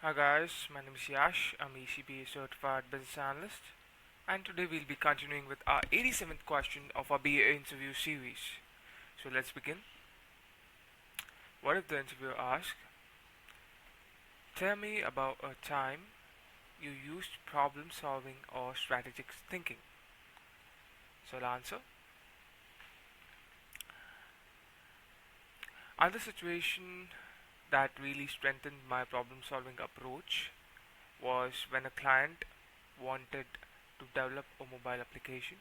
Hi guys, my name is Yash. I'm ECBA certified business analyst, and today we'll be continuing with our 87th question of our BA interview series. So let's begin. What if the interviewer asks, "Tell me about a time you used problem solving or strategic thinking?" So I'll answer. Another situation that really strengthened my problem solving approach was when a client wanted to develop a mobile application,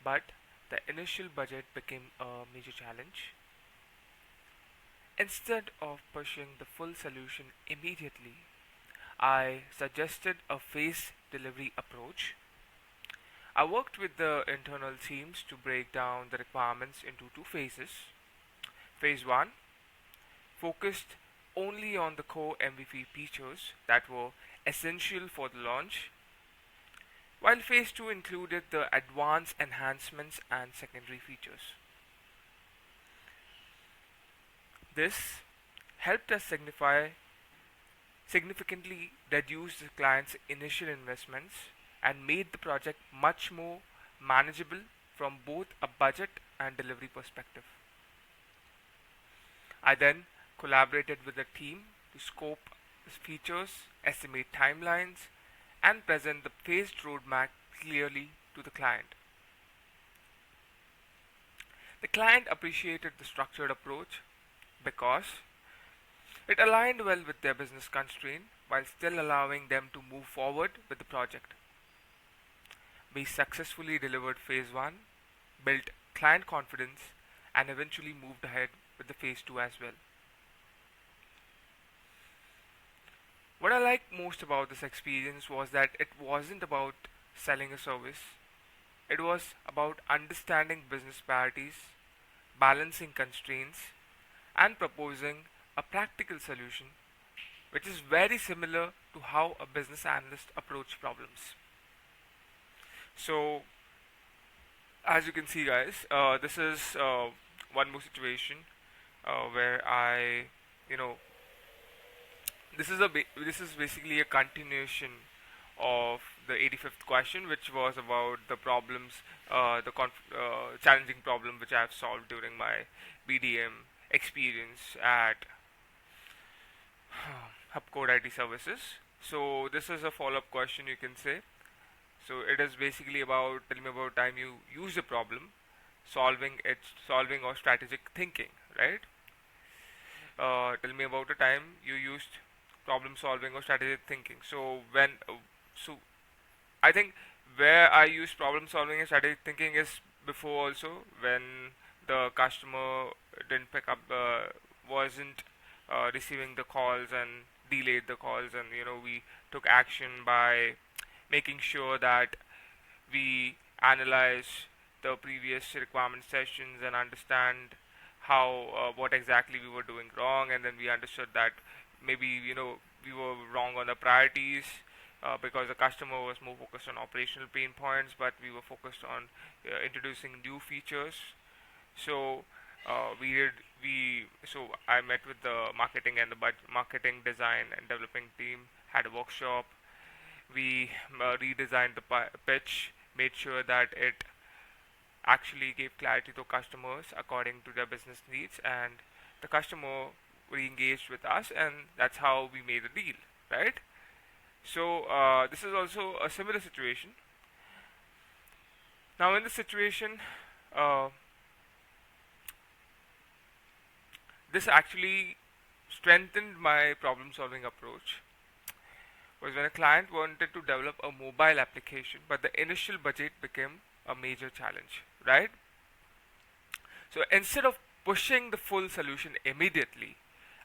but the initial budget became a major challenge. Instead of pushing the full solution immediately, I suggested a phased delivery approach. I worked with the internal teams to break down the requirements into two phases. Phase 1 focused only on the core MVP features that were essential for the launch, while phase 2 included the advanced enhancements and secondary features. This helped us significantly reduce the client's initial investments and made the project much more manageable from both a budget and delivery perspective. I then collaborated with the team to scope the features, estimate timelines, and present the phased roadmap clearly to the client. The client appreciated the structured approach because it aligned well with their business constraint while still allowing them to move forward with the project. We successfully delivered phase 1, built client confidence, and eventually moved ahead with the phase 2 as well. What I liked most about this experience was that it wasn't about selling a service, it was about understanding business priorities, balancing constraints, and proposing a practical solution which is very similar to how a business analyst approach problems. So, as you can see, guys, this is one more situation where you know, this is basically a continuation of the 85th question, which was about the problems, challenging problem which I have solved during my BDM experience at Hubcode IT Services. So this is a follow-up question, you can say. So it is basically about tell me about time you use a problem, solving or strategic thinking, right? Tell me about a time you used problem solving or strategic thinking. So I think where I use problem solving and strategic thinking is before also when the customer didn't pick up, wasn't receiving the calls and delayed the calls, and we took action by making sure that we analyze the previous requirement sessions and understand how what exactly we were doing wrong, and then we understood that maybe we were wrong on the priorities because the customer was more focused on operational pain points, but we were focused on introducing new features. So we did we so I met with the marketing and the marketing design and developing team, had a workshop. We redesigned the pitch, made sure that it actually gave clarity to customers according to their business needs, and the customer re-engaged with us, and that's how we made a deal, right? So this is also a similar situation. Now in this situation, uh, this actually strengthened my problem solving approach, was when a client wanted to develop a mobile application, but the initial budget became a major challenge, right? So instead of pushing the full solution immediately,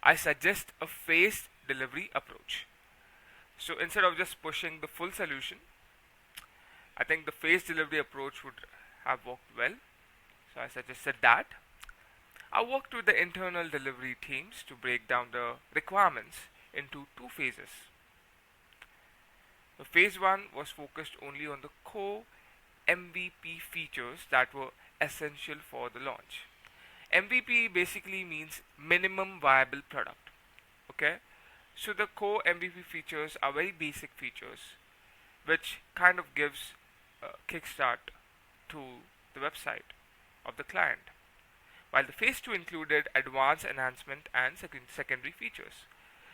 I suggest a phased delivery approach. So instead of just pushing the full solution, I think the phased delivery approach would have worked well. So I suggested that. I worked with the internal delivery teams to break down the requirements into two phases. The phase 1 was focused only on the core MVP features that were essential for the launch. MVP basically means minimum viable product. Okay, So the core MVP features are very basic features which kind of gives a kickstart to the website of the client, while the phase 2 included advanced enhancement and secondary features.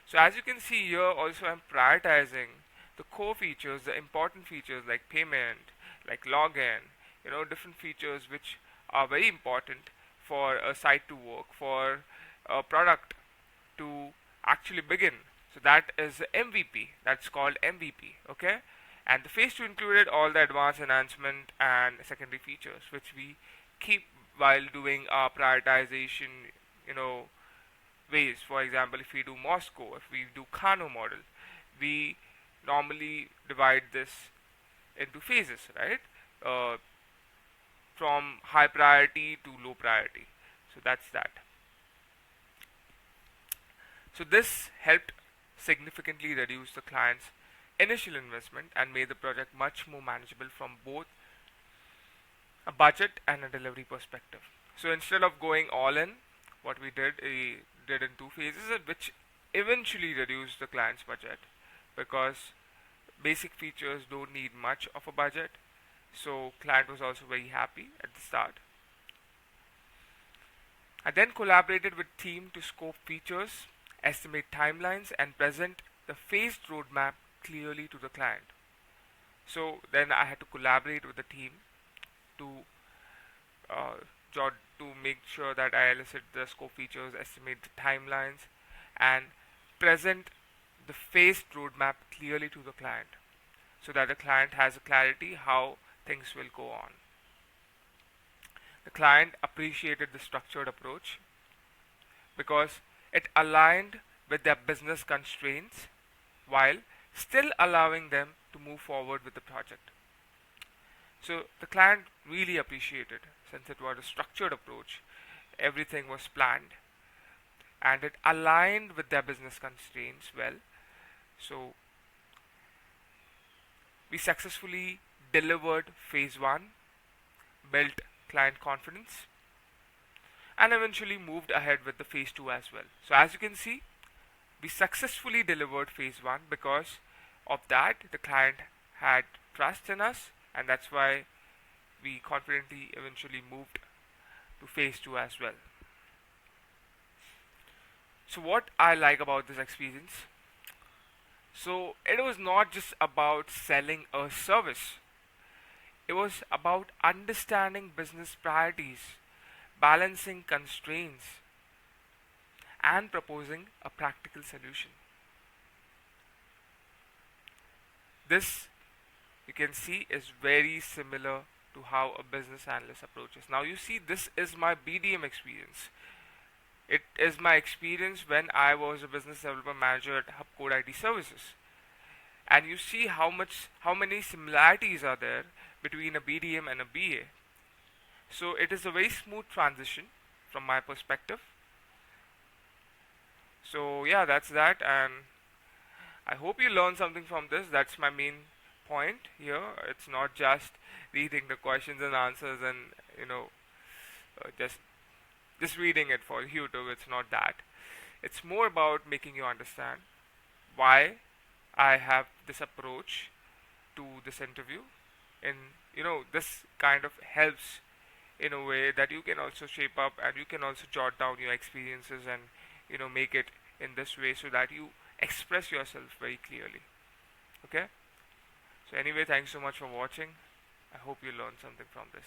So as you can see here, also I'm prioritizing the core features, the important features like payment, like login, different features which are very important for a site to work, for a product to actually begin. So that is the MVP. That's called MVP. Okay, and the phase 2 included all the advanced enhancement and secondary features which we keep while doing our prioritization. You know, ways. For example, if we do Moscow, if we do Kano model, we normally divide this into phases, right? Uh, from high priority to low priority. So that's that. So this helped significantly reduce the client's initial investment and made the project much more manageable from both a budget and a delivery perspective. So instead of going all in, what we did in two phases, which eventually reduced the client's budget because basic features don't need much of a budget. So client was also very happy at the start. I then collaborated with team to scope features, estimate timelines, and present the phased roadmap clearly to the client. So then I had to collaborate with the team to uh, to make sure that I elicit the scope features, estimate the timelines, and present the phased roadmap clearly to the client, so that the client has a clarity how things will go on. The client appreciated the structured approach because it aligned with their business constraints while still allowing them to move forward with the project. So the client really appreciated, since it was a structured approach, everything was planned and it aligned with their business constraints well. So we successfully delivered phase 1, built client confidence, and eventually moved ahead with the phase 2 as well. So as you can see, we successfully delivered phase 1 because of that the client had trust in us, and that's why we confidently eventually moved to phase 2 as well. So what I like about this experience, so it was not just about selling a service, it was about understanding business priorities, balancing constraints, and proposing a practical solution. This, you can see, is very similar to how a business analyst approaches. Now you see, this is my BDM experience. It is my experience when I was a business development manager at Hubcode IT Services. And you see how many similarities are there between a BDM and a BA. So it is a very smooth transition from my perspective. So yeah, that's that, and I hope you learned something from this. That's my main point here. It's not just reading the questions and answers and you know just reading it for YouTube. It's not that. It's more about making you understand why I have this approach to this interview. And this kind of helps in a way that you can also shape up and you can also jot down your experiences and make it in this way so that you express yourself very clearly. Okay, so anyway, thanks so much for watching. I hope you learned something from this.